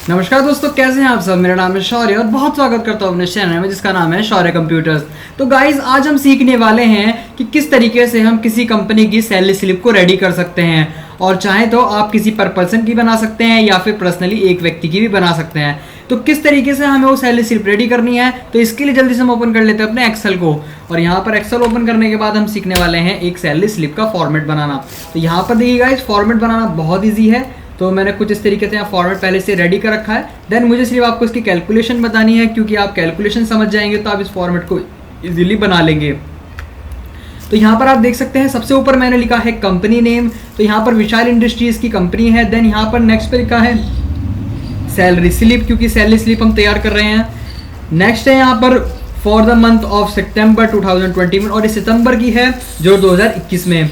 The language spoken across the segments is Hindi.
नमस्कार दोस्तों, कैसे हैं आप सब। मेरा नाम है शौर्य और बहुत स्वागत करता हूँ अपने चैनल में जिसका नाम है शौर्य कंप्यूटर्स। तो गाइज आज हम सीखने वाले हैं कि किस तरीके से हम किसी कंपनी की सैलरी स्लिप को रेडी कर सकते हैं, और चाहे तो आप किसी पर पर्सन की बना सकते हैं या फिर पर्सनली एक व्यक्ति की भी बना सकते हैं। तो किस तरीके से हमें वो सैलरी स्लिप रेडी करनी है, तो इसके लिए जल्दी से हम ओपन कर लेते हैं अपने एक्सेल को। और यहाँ पर एक्सेल ओपन करने के बाद हम सीखने वाले हैं एक सैलरी स्लिप का फॉर्मेट बनाना। तो यहाँ पर देखिए गाइज, फॉर्मेट बनाना बहुत ईजी है। तो मैंने कुछ इस तरीके से यहाँ फॉर्मेट पहले से रेडी कर रखा है। देन मुझे सिर्फ आपको इसकी कैलकुलेशन बतानी है, क्योंकि आप कैलकुलेशन समझ जाएंगे तो आप इस फॉर्मेट को इजीली बना लेंगे। तो यहाँ पर आप देख सकते हैं सबसे ऊपर मैंने लिखा है कंपनी नेम। तो यहाँ पर विशाल इंडस्ट्रीज की कंपनी है। देन यहाँ पर नेक्स्ट पे लिखा है सैलरी स्लिप, क्योंकि सैलरी स्लिप हम तैयार कर रहे हैं। नेक्स्ट है यहाँ पर फॉर द मंथ ऑफ सितंबर 2021, और ये सितंबर की है जो 2021 में।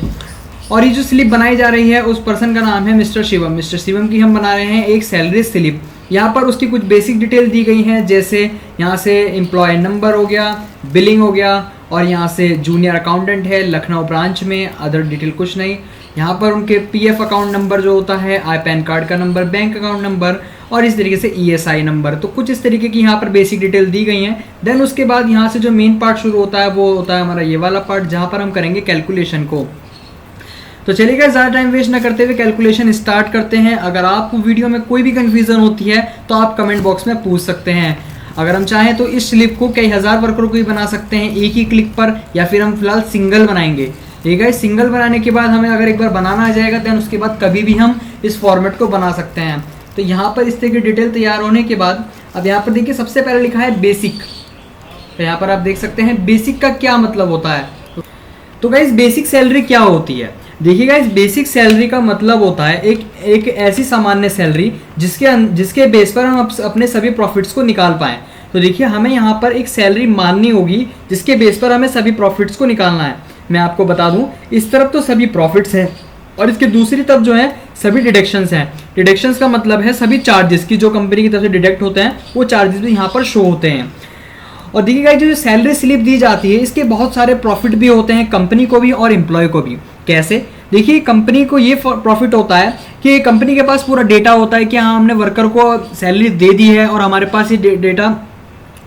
और ये जो स्लिप बनाई जा रही है उस पर्सन का नाम है मिस्टर शिवम। मिस्टर शिवम की हम बना रहे हैं एक सैलरी स्लिप। यहाँ पर उसकी कुछ बेसिक डिटेल दी गई हैं, जैसे यहाँ से एम्प्लॉय नंबर हो गया, बिलिंग हो गया, और यहाँ से जूनियर अकाउंटेंट है लखनऊ ब्रांच में। अदर डिटेल कुछ नहीं। यहाँ पर उनके पीएफ अकाउंट नंबर जो होता है, आई पैन कार्ड का नंबर, बैंक अकाउंट नंबर, और इस तरीके से ईएसआई नंबर। तो कुछ इस तरीके की यहाँ पर बेसिक डिटेल दी गई हैं। देन उसके बाद यहाँ से जो मेन पार्ट शुरू होता है वो होता है हमारा ये वाला पार्ट, जहाँ पर हम करेंगे कैलकुलेशन को। तो चलिए गाइस, ज़्यादा टाइम वेस्ट ना करते हुए कैलकुलेशन स्टार्ट करते हैं। अगर आपको वीडियो में कोई भी कन्फ्यूजन होती है तो आप कमेंट बॉक्स में पूछ सकते हैं। अगर हम चाहें तो इस स्लिप को कई हज़ार वर्करों को भी बना सकते हैं एक ही क्लिक पर, या फिर हम फिलहाल सिंगल बनाएंगे। ठीक है, सिंगल बनाने के बाद हमें अगर एक बार बनाना आ जाएगा देन उसके बाद कभी भी हम इस फॉर्मेट को बना सकते हैं। तो यहाँ पर इस तरह की डिटेल तैयार होने के बाद अब यहाँ पर देखिए सबसे पहले लिखा है बेसिक। तो यहाँ पर आप देख सकते हैं बेसिक का क्या मतलब होता है। तो गाइस बेसिक सैलरी क्या होती है, देखिए गाइस, बेसिक सैलरी का मतलब होता है एक ऐसी सामान्य सैलरी जिसके बेस पर हम अपने सभी प्रॉफिट्स को निकाल पाएं। तो देखिए हमें यहाँ पर एक सैलरी माननी होगी जिसके बेस पर हमें सभी प्रॉफिट्स को निकालना है। मैं आपको बता दूं, इस तरफ तो सभी प्रॉफिट्स हैं और इसके दूसरी तरफ जो है सभी डिडक्शंस हैं। डिडक्शंस का मतलब है सभी चार्जेस की जो कंपनी की तरफ से डिडक्ट होते हैं वो चार्जेस भी यहाँ पर शो होते हैं। और देखिएगा जो सैलरी स्लिप दी जाती है इसके बहुत सारे प्रॉफिट भी होते हैं, कंपनी को भी और एम्प्लॉय को भी। कैसे, देखिए कंपनी को ये प्रॉफिट होता है कि कंपनी के पास पूरा डेटा होता है कि हाँ हमने वर्कर को सैलरी दे दी है और हमारे पास ये डेटा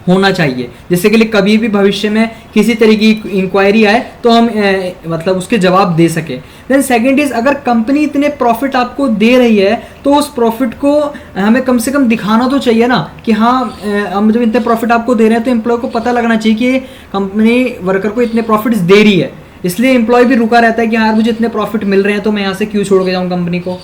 होना चाहिए, जिससे कि लिए कभी भी भविष्य में किसी तरह की इंक्वायरी आए तो हम मतलब उसके जवाब दे सके। देन सेकंड इज, अगर कंपनी इतने प्रॉफिट आपको दे रही है तो उस प्रॉफिट को हमें कम से कम दिखाना तो चाहिए ना, कि हाँ हम जब इतने प्रॉफिट आपको दे रहे हैं तो एम्प्लॉय को पता लगना चाहिए कि कंपनी वर्कर को इतने प्रॉफिट्स दे रही है। इसलिए एम्प्लॉय भी रुका रहता है कि हाँ मुझे इतने प्रॉफिट मिल रहे हैं तो मैं यहाँ से क्यों छोड़ के जाऊँ कंपनी को।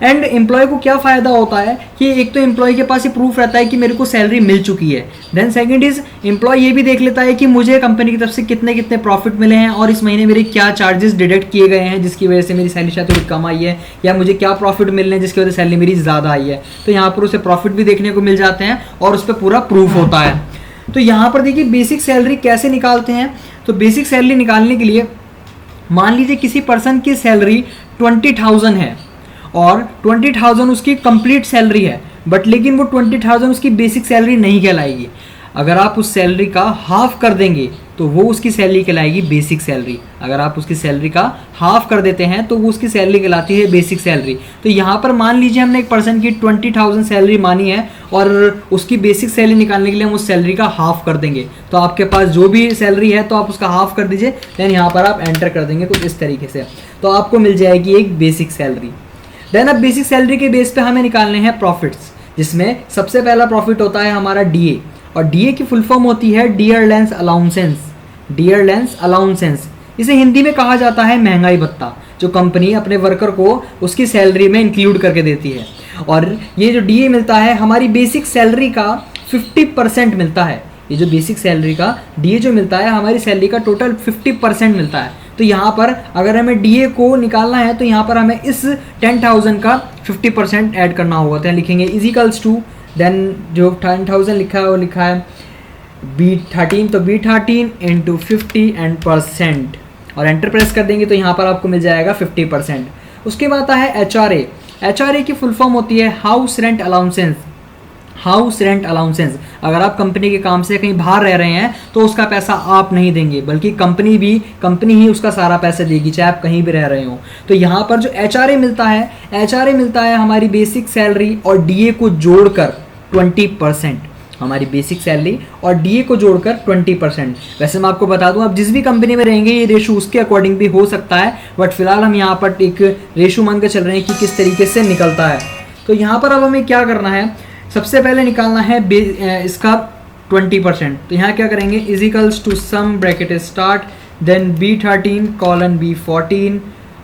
एंड एम्प्लॉय को क्या फ़ायदा होता है कि एक तो एम्प्लॉय के पास ये प्रूफ रहता है कि मेरे को सैलरी मिल चुकी है। देन सेकंड इज, एम्प्लॉय ये भी देख लेता है कि मुझे कंपनी की तरफ से कितने कितने प्रॉफिट मिले हैं और इस महीने मेरे क्या चार्जेस डिडक्ट किए गए हैं जिसकी वजह से मेरी सैलरी शायद थोड़ी कम आई है, या मुझे क्या प्रॉफिट मिल रहे हैं जिसकी वजह से सैलरी मेरी ज़्यादा आई है। तो यहाँ पर उसे प्रॉफिट भी देखने को मिल जाते हैं और उस पर पूरा प्रूफ होता है। तो यहाँ पर देखिए बेसिक सैलरी कैसे निकालते हैं। तो बेसिक सैलरी निकालने के लिए मान लीजिए किसी पर्सन की सैलरी 20,000 है और 20,000 उसकी कंप्लीट सैलरी है, बट लेकिन वो 20,000 उसकी बेसिक सैलरी नहीं कहलाएगी। अगर आप उस सैलरी का हाफ कर देंगे तो वो उसकी सैलरी कहलाएगी बेसिक सैलरी। अगर आप उसकी सैलरी का हाफ कर देते हैं तो वो उसकी सैलरी कहलाती है बेसिक सैलरी। तो यहाँ पर मान लीजिए हमने एक पर्सन की 20,000 सैलरी मानी है और उसकी बेसिक सैलरी निकालने के लिए हम उस सैलरी का हाफ कर देंगे। तो आपके पास जो भी सैलरी है तो आप उसका हाफ कर दीजिए, देन यहाँ पर आप एंटर कर देंगे कुछ इस तरीके से, तो आपको मिल जाएगी एक बेसिक सैलरी। देन अब बेसिक सैलरी के बेस पे हमें निकालने हैं प्रॉफिट्स, जिसमें सबसे पहला प्रॉफिट होता है हमारा डीए, और डीए की फुल फॉर्म होती है डियरलेंस अलाउंसेंस। डियरलेंस अलाउंसेंस, इसे हिंदी में कहा जाता है महंगाई भत्ता, जो कंपनी अपने वर्कर को उसकी सैलरी में इंक्लूड करके देती है। और ये जो डीए मिलता है हमारी बेसिक सैलरी का 50% मिलता है। ये जो बेसिक सैलरी का डीए जो मिलता है हमारी सैलरी का टोटल 50% मिलता है। तो यहाँ पर अगर हमें डीए को निकालना है तो यहाँ पर हमें इस 10,000 का 50% ऐड करना होगा। तो लिखेंगे इजिकल्स टू, देन जो 10,000 लिखा है वो लिखा है B13, तो B13 इंटू 50 एंड परसेंट, और एंटर प्रेस कर देंगे तो यहाँ पर आपको मिल जाएगा 50%। उसके बाद आता है HRA। HRA की फुल फॉर्म होती है हाउस रेंट अलाउंसेंस। हाउस रेंट अलाउंसेंस, अगर आप कंपनी के काम से कहीं बाहर रह रहे हैं तो उसका पैसा आप नहीं देंगे, बल्कि कंपनी ही उसका सारा पैसा देगी, चाहे आप कहीं भी रह रहे हो। तो यहाँ पर जो HRA मिलता है, HRA मिलता है हमारी बेसिक सैलरी और DA को जोड़कर 20%, हमारी बेसिक सैलरी और डीए को जोड़कर 20%। वैसे मैं आपको बता दूं, आप जिस भी कंपनी में रहेंगे ये रेशो उसके अकॉर्डिंग भी हो सकता है, बट फिलहाल हम यहाँ पर एक रेशो मान के चल रहे हैं कि किस तरीके से निकलता है। तो यहाँ पर अब हमें क्या करना है, सबसे पहले निकालना है इसका 20%। तो यहाँ क्या करेंगे, equals to sum bracket start then B13 colon B14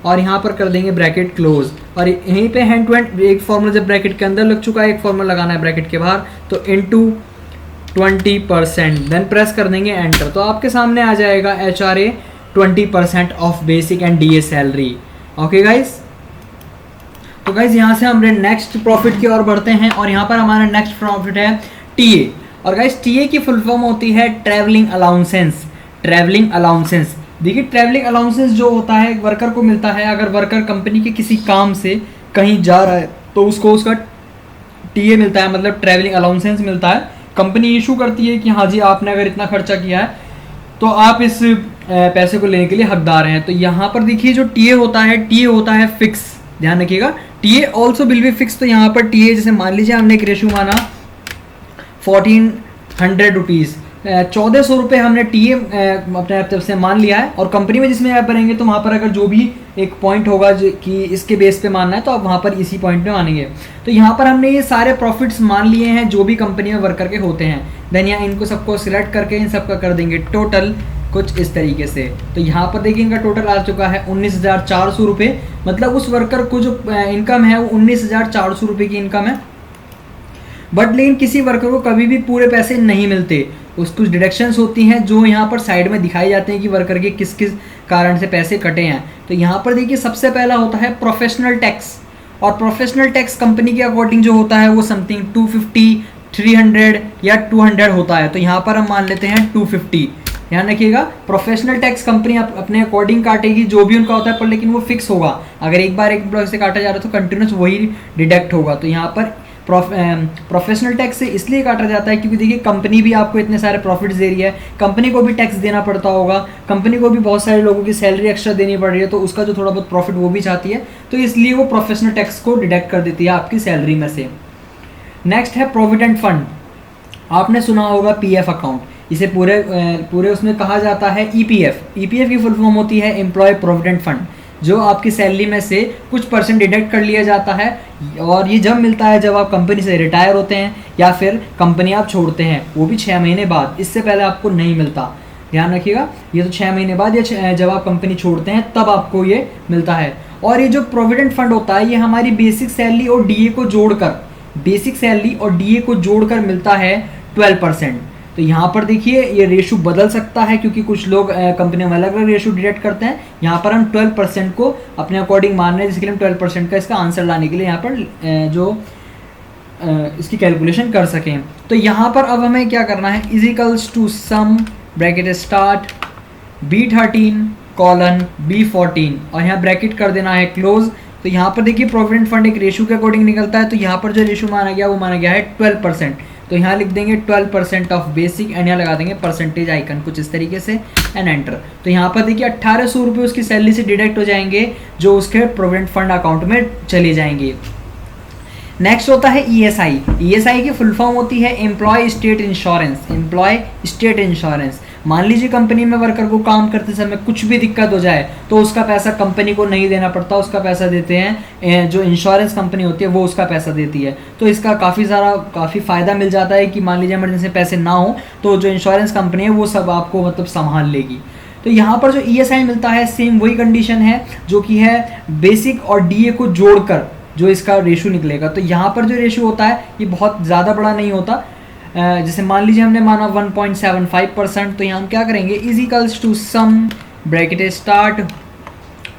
और यहाँ पर कर देंगे ब्रैकेट क्लोज, और यहीं पे हैंड टू हैंड एक फॉर्मूला जब ब्रैकेट के अंदर लग चुका है, एक फॉर्मूला लगाना है ब्रैकेट के बाहर, तो इनटू 20% देन प्रेस कर देंगे एंटर। तो आपके सामने आ जाएगा HRA 20% of basic and DA salary. Okay guys, तो गाइस यहाँ से हम नेक्स्ट प्रॉफिट की ओर बढ़ते हैं और यहाँ पर हमारा नेक्स्ट प्रॉफिट है टीए। और गाइस टीए की फुल फॉर्म होती है ट्रैवलिंग अलाउंसेंस। ट्रैवलिंग अलाउंसेंस, देखिए ट्रैवलिंग अलाउंसेंस जो होता है वर्कर को मिलता है, अगर वर्कर कंपनी के किसी काम से कहीं जा रहा है तो उसको उसका टीए मिलता है, मतलब ट्रैवलिंग अलाउंसेंस मिलता है। कंपनी इशू करती है कि हाँ जी आपने अगर इतना खर्चा किया है तो आप इस पैसे को लेने के लिए हकदार हैं। तो यहाँ पर देखिए जो टीए होता है, टीए होता है फिक्स, ध्यान रखिएगा, TA also will be fix. तो यहाँ पर टीए जैसे मान लीजिए हमने एक रेशो माना 1400 रुपीज़, 1400 रुपये हमने टीए अपने तरफ से मान लिया है, और कंपनी में जिसमें आप भरेंगे तो वहाँ पर अगर जो भी एक पॉइंट होगा कि इसके बेस पे मानना है तो आप वहाँ पर इसी पॉइंट पे मानेंगे। तो यहाँ पर हमने ये सारे प्रॉफिट्स मान लिए हैं जो भी कंपनी में वर्कर के होते हैं। देन यहाँ इनको सबको सिलेक्ट करके इन सबका कर देंगे टोटल कुछ इस तरीके से। तो यहाँ पर देखिए इनका टोटल आ चुका है 19,400 रुपये, मतलब उस वर्कर को जो इनकम है वो 19,400 रुपये की इनकम है। बट लेकिन किसी वर्कर को कभी भी पूरे पैसे नहीं मिलते, उस कुछ डिडक्शंस होती हैं जो यहाँ पर साइड में दिखाई जाते हैं कि वर्कर के किस किस कारण से पैसे कटे हैं। तो यहाँ पर देखिए सबसे पहला होता है प्रोफेशनल टैक्स, और प्रोफेशनल टैक्स कंपनी के अकॉर्डिंग जो होता है वो समथिंग 250, 300 या 200 होता है। तो यहाँ पर हम मान लेते हैं 250। ध्यान रखिएगा, प्रोफेशनल टैक्स कंपनी अपने अकॉर्डिंग काटेगी जो भी उनका होता है, पर लेकिन वो फिक्स होगा। अगर एक बार एक एम्प्लॉय से काटा जा रहा है तो कंटिन्यूस वही डिडक्ट होगा। तो यहाँ पर प्रोफेशनल टैक्स से इसलिए काटा जाता है क्योंकि देखिए कंपनी भी आपको इतने सारे प्रॉफिट्स दे रही है, कंपनी को भी टैक्स देना पड़ता होगा, कंपनी को भी बहुत सारे लोगों की सैलरी एक्स्ट्रा देनी पड़ रही है, तो उसका जो थोड़ा बहुत प्रॉफिट वो भी चाहती है, तो इसलिए वो प्रोफेशनल टैक्स को डिडक्ट कर देती है आपकी सैलरी में से। नेक्स्ट है प्रोविडेंट फंड। आपने सुना होगा पीएफ अकाउंट, इसे पूरे उसमें कहा जाता है ईपीएफ। ईपीएफ की फुल फॉर्म होती है एम्प्लॉय प्रोविडेंट फंड, जो आपकी सैलरी में से कुछ परसेंट डिडक्ट कर लिया जाता है, और ये जब मिलता है जब आप कंपनी से रिटायर होते हैं या फिर कंपनी आप छोड़ते हैं, वो भी 6 महीने बाद, इससे पहले आपको नहीं मिलता। ध्यान रखिएगा, ये तो 6 महीने बाद या जब आप कंपनी छोड़ते हैं तब आपको ये मिलता है। और ये जो प्रोविडेंट फंड होता है ये हमारी बेसिक सैलरी और डीए को जोड़कर, बेसिक सैलरी और डीए को जोड़कर मिलता है 12%। तो यहाँ पर देखिए ये रेशो बदल सकता है क्योंकि कुछ लोग कंपनियों में अलग अलग रेशो डिडक्ट करते हैं। यहाँ पर हम 12% को अपने अकॉर्डिंग मान रहे हैं, जिसके लिए हम 12% का इसका आंसर लाने के लिए यहाँ पर इसकी कैलकुलेशन कर सकें। तो यहाँ पर अब हमें क्या करना है, equals to sum bracket start B13 colon B14 और यहाँ ब्रैकेट कर देना है क्लोज। तो यहाँ पर देखिए प्रोविडेंट फंड एक रेशो के अकॉर्डिंग निकलता है, तो यहाँ पर जो रेशो माना गया वो माना गया है 12%। तो यहाँ लिख देंगे 12% ऑफ बेसिक एंड यहाँ लगा देंगे परसेंटेज आइकन कुछ इस तरीके से एंड एंटर। तो यहाँ पर देखिए 1800 रुपये उसकी सैलरी से डिडक्ट हो जाएंगे जो उसके प्रोविडेंट फंड अकाउंट में चले जाएंगे। नेक्स्ट होता है ईएसआई। ईएसआई की फुल फॉर्म होती है employ state insurance. Employ state insurance, मान लीजिए कंपनी में वर्कर को काम करते समय कुछ भी दिक्कत हो जाए तो उसका पैसा कंपनी को नहीं देना पड़ता, उसका पैसा देते हैं जो इंश्योरेंस कंपनी होती है वो उसका पैसा देती है। तो इसका काफ़ी फ़ायदा मिल जाता है कि मान लीजिए इमरजेंसी पैसे ना हो तो जो इंश्योरेंस कंपनी है वो सब आपको मतलब संभाल लेगी। तो यहाँ पर जो ईएसआई मिलता है सेम वही कंडीशन है जो कि है बेसिक और डीए को जोड़कर जो इसका रेशो निकलेगा। तो यहाँ पर जो रेशो होता है ये बहुत ज़्यादा बड़ा नहीं होता। जैसे मान लीजिए हमने माना 1.75%, तो यहाँ हम क्या करेंगे, equals to sum bracket start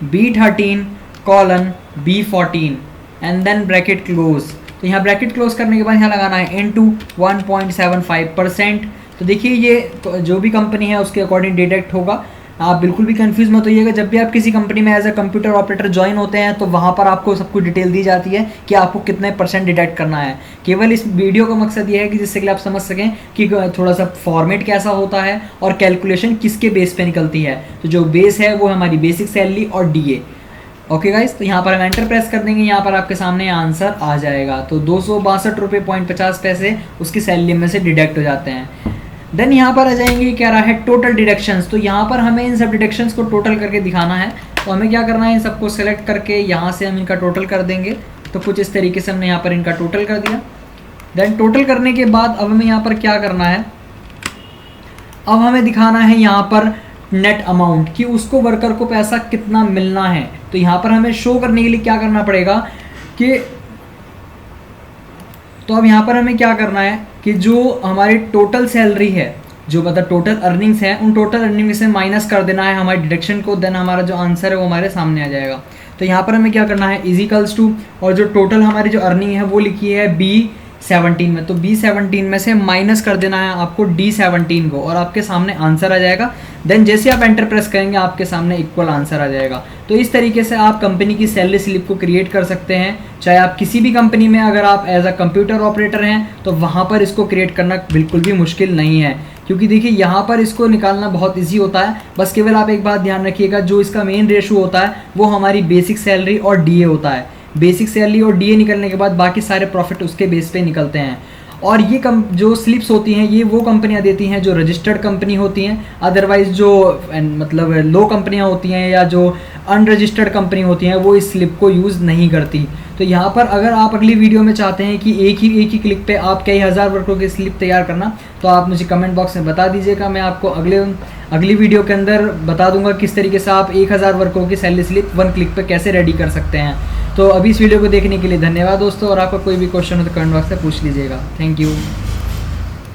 B13 colon B14 and then bracket close. तो यहाँ ब्रैकेट क्लोज करने के बाद यहाँ लगाना है इनटू 1.75%। तो देखिए ये जो भी कंपनी है उसके अकॉर्डिंग डिडक्ट होगा। आप बिल्कुल भी कंफ्यूज मत होइएगा, जब भी आप किसी कंपनी में as a computer operator join होते हैं तो वहाँ पर आपको सब कुछ डिटेल दी जाती है कि आपको कितने % डिडक्ट करना है। केवल इस वीडियो का मकसद ये है कि जिससे कि आप समझ सकें कि थोड़ा सा फॉर्मेट कैसा होता है और कैलकुलेशन किसके बेस पे निकलती है। तो जो बेस है वो हमारी बेसिक सैलरी और डीए। ओके गाइस, तो यहाँ पर हम एंटर प्रेस कर देंगे, यहाँ पर आपके सामने आंसर आ जाएगा। तो 262.50 रुपये उसकी सैलरी में से डिडक्ट हो जाते हैं। देन यहाँ पर आ जाएंगे, क्या रहा है टोटल डिडक्शंस। तो यहाँ पर हमें इन सब डिडक्शंस को टोटल करके दिखाना है। तो हमें क्या करना है, इन सबको सेलेक्ट करके यहाँ से हम इनका टोटल कर देंगे। तो कुछ इस तरीके से हमने यहाँ पर इनका टोटल कर दिया। देन टोटल करने के बाद अब हमें यहाँ पर क्या करना है, अब हमें दिखाना है यहाँ पर नेट अमाउंट कि उसको वर्कर को पैसा कितना मिलना है। तो यहाँ पर हमें शो करने के लिए क्या करना पड़ेगा कि, तो अब यहाँ पर हमें क्या करना है कि जो हमारी टोटल सैलरी है, जो मतलब टोटल अर्निंग्स है, उन टोटल अर्निंग में से माइनस कर देना है हमारी डिडक्शन को। देन हमारा जो आंसर है वो हमारे सामने आ जाएगा। तो यहाँ पर हमें क्या करना है, इजिकल्स टू, और जो टोटल हमारी जो अर्निंग है वो लिखी है B17 में। तो B17 में से माइनस कर देना है आपको D17 को, और आपके सामने आंसर आ जाएगा। देन जैसे आप एंटर प्रेस करेंगे आपके सामने इक्वल आंसर आ जाएगा। तो इस तरीके से आप कंपनी की सैलरी स्लिप को क्रिएट कर सकते हैं। चाहे आप किसी भी कंपनी में अगर आप एज अ कंप्यूटर ऑपरेटर हैं तो वहाँ पर इसको क्रिएट करना बिल्कुल भी मुश्किल नहीं है, क्योंकि देखिए यहाँ पर इसको निकालना बहुत ईजी होता है। बस केवल आप एक बात ध्यान रखिएगा, जो इसका मेन रेशो होता है वो हमारी बेसिक सैलरी और DA होता है। बेसिक सैलरी और DA निकलने के बाद बाकी सारे प्रॉफिट उसके बेस पे निकलते हैं। और ये जो स्लिप्स होती हैं ये वो कंपनियां देती हैं जो रजिस्टर्ड कंपनी होती हैं। अदरवाइज जो मतलब लो कंपनियां होती हैं या जो अनरजिस्टर्ड कंपनी होती हैं वो इस स्लिप को यूज़ नहीं करती। तो यहाँ पर अगर आप अगली वीडियो में चाहते हैं कि एक ही क्लिक पे आप कई हज़ार वर्करों की स्लिप तैयार करना, तो आप मुझे कमेंट बॉक्स में बता दीजिएगा। मैं आपको अगली वीडियो के अंदर बता दूंगा किस तरीके से आप 1000 वर्करों की सैलरी स्लिप 1 क्लिक पे कैसे रेडी कर सकते हैं। तो अभी इस वीडियो को देखने के लिए धन्यवाद दोस्तों, और आपका कोई भी क्वेश्चन हो तो कमेंट बॉक्स में पूछ लीजिएगा। Thank you.